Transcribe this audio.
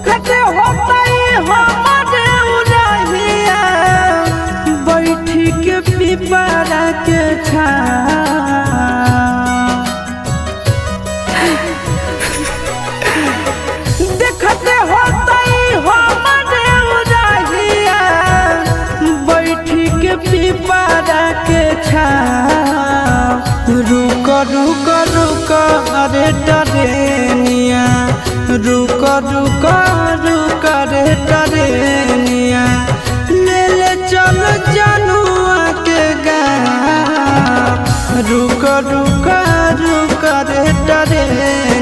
देखते होता हमारे उड़हिया बैठी के पिपरा के देखते होता हमारे उड़हिया बैठी के पिपरा के रुक रुक रुक अरे टरेनिया रुक रुक रुक रे टरेनिया ले ले चल जनुआ के गाँव रुक रुक रुक रे टरेनिया।